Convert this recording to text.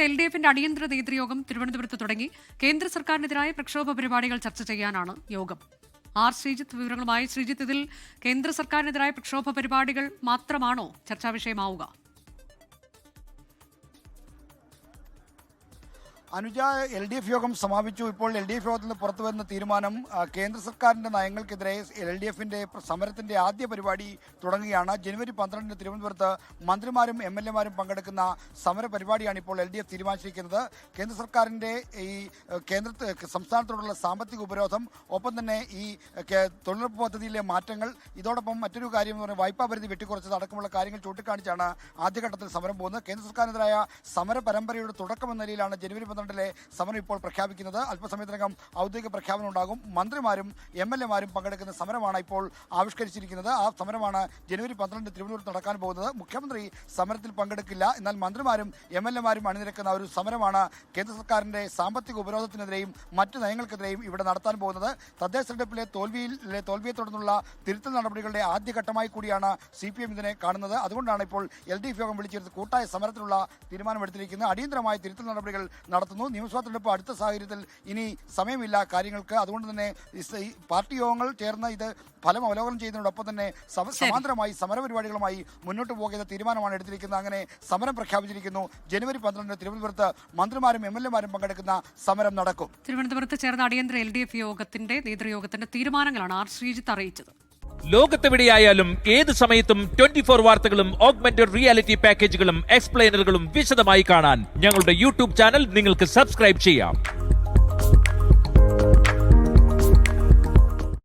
LDFിന്റെ അടിയന്തര നേതൃയോഗം തിരുവനന്തപുരത്ത് തുടങ്ങി. കേന്ദ്ര സർക്കാരിനെതിരായ പ്രക്ഷോഭ പരിപാടികൾ ചർച്ച ചെയ്യാനാണ് യോഗം. ആർ ശ്രീജിത്ത് വിവരങ്ങളുമായി. ശ്രീജിത്ത്, ഇതിൽ കേന്ദ്ര സർക്കാരിനെതിരായ പ്രക്ഷോഭ പരിപാടികൾ മാത്രമാണോ ചർച്ചാ വിഷയമാവുക? അനുജ, LDF യോഗം സമാപിച്ചു. ഇപ്പോൾ LDF യോഗത്തിൽ നിന്ന് പുറത്തു വരുന്ന തീരുമാനം കേന്ദ്ര സർക്കാരിന്റെ നയങ്ങൾക്കെതിരെ LDFിന്റെ സമരത്തിന്റെ ആദ്യ പരിപാടി തുടങ്ങുകയാണ്. ജനുവരി 12-ന് തിരുവനന്തപുരത്ത് മന്ത്രിമാരും MLA-മാരും പങ്കെടുക്കുന്ന സമര പരിപാടിയാണ് ഇപ്പോൾ LDF തീരുമാനിച്ചിരിക്കുന്നത്. കേന്ദ്ര സർക്കാരിന്റെ ഈ സംസ്ഥാനത്തോടുള്ള സാമ്പത്തിക ഉപരോധം, ഒപ്പം തന്നെ ഈ തൊഴിലുറപ്പ് പദ്ധതിയിലെ മാറ്റങ്ങൾ, ഇതോടൊപ്പം മറ്റൊരു കാര്യം എന്ന് പറഞ്ഞാൽ വായ്പാ പരിധി വെട്ടിക്കുറച്ചത് അടക്കമുള്ള കാര്യങ്ങൾ ചൂണ്ടിക്കാണിച്ചാണ് ആദ്യഘട്ടത്തിൽ സമരം പോകുന്നത്. കേന്ദ്ര സർക്കാരിനെതിരായ സമര പരമ്പരയുടെ തുടക്കമെന്ന നിലയിലാണ് ജനുവരി 12-ലെ സമരം ഇപ്പോൾ പ്രഖ്യാപിക്കുന്നത്. അല്പസമയത്തിനകം ഔദ്യോഗിക പ്രഖ്യാപനം ഉണ്ടാകും. മന്ത്രിമാരും MLA-മാരും പങ്കെടുക്കുന്ന സമരമാണ് ഇപ്പോൾ ആവിഷ്കരിച്ചിരിക്കുന്നത്. ആ സമരമാണ് ജനുവരി 12-ന് തിരുവനന്തപുരത്ത് നടക്കാൻ പോകുന്നത്. മുഖ്യമന്ത്രി സമരത്തിൽ പങ്കെടുക്കില്ല. എന്നാൽ മന്ത്രിമാരും MLA-മാരും അണിനിരക്കുന്ന ഒരു സമരമാണ് കേന്ദ്ര സർക്കാരിന്റെ സാമ്പത്തിക ഉപരോധത്തിനെതിരെയും മറ്റ് നയങ്ങൾക്കെതിരെയും ഇവിടെ നടത്താൻ പോകുന്നത്. തദ്ദേശ തെരഞ്ഞെടുപ്പിലെ തോൽവിയെ തുടർന്നുള്ള തിരുത്തൽ നടപടികളുടെ ആദ്യഘട്ടമായി കൂടിയാണ് CPM ഇതിനെ കാണുന്നത്. അതുകൊണ്ടാണ് ഇപ്പോൾ LDF യോഗം വിളിച്ചെടുത്ത് കൂട്ടായ സമരത്തിനുള്ള തീരുമാനമെടുത്തിരിക്കുന്നത്. അടിയന്തരമായ തിരുത്തൽ നടപടികൾ നടത്തുന്നു. നിയമസഭാ തെരഞ്ഞെടുപ്പ് അടുത്ത സാഹചര്യത്തിൽ ഇനി സമയമില്ല കാര്യങ്ങൾക്ക്. അതുകൊണ്ട് തന്നെ പാർട്ടി യോഗങ്ങൾ ചേർന്ന് ഇത് ഫലം അവലോകനം ചെയ്യുന്നതിനോടൊപ്പം തന്നെ സമാന്തരമായി സമരപരിപാടികളുമായി മുന്നോട്ട് പോകുന്ന തീരുമാനമാണ് എടുത്തിരിക്കുന്നത്. അങ്ങനെ സമരം പ്രഖ്യാപിച്ചിരിക്കുന്നു. ജനുവരി 12-ന് തിരുവനന്തപുരത്ത് മന്ത്രിമാരും MLA-മാരും പങ്കെടുക്കുന്ന സമരം നടക്കും. തിരുവനന്തപുരത്ത് ചേർന്ന അടിയന്തര LDF യോഗത്തിന്റെ നേതൃയോഗത്തിന്റെ തീരുമാനങ്ങളാണ് ആർ ശ്രീജിത്ത് അറിയിച്ചത്. ലോകത്തെവിടെയായാലും ഏത് സമയത്തും 24 വാർത്തകളും ഓഗ്മെന്റഡ് റിയാലിറ്റി പാക്കേജുകളും എക്സ്പ്ലെയിനറുകളും വിശദമായി കാണാൻ ഞങ്ങളുടെ YouTube ചാനൽ നിങ്ങൾക്ക് സബ്സ്ക്രൈബ് ചെയ്യാം.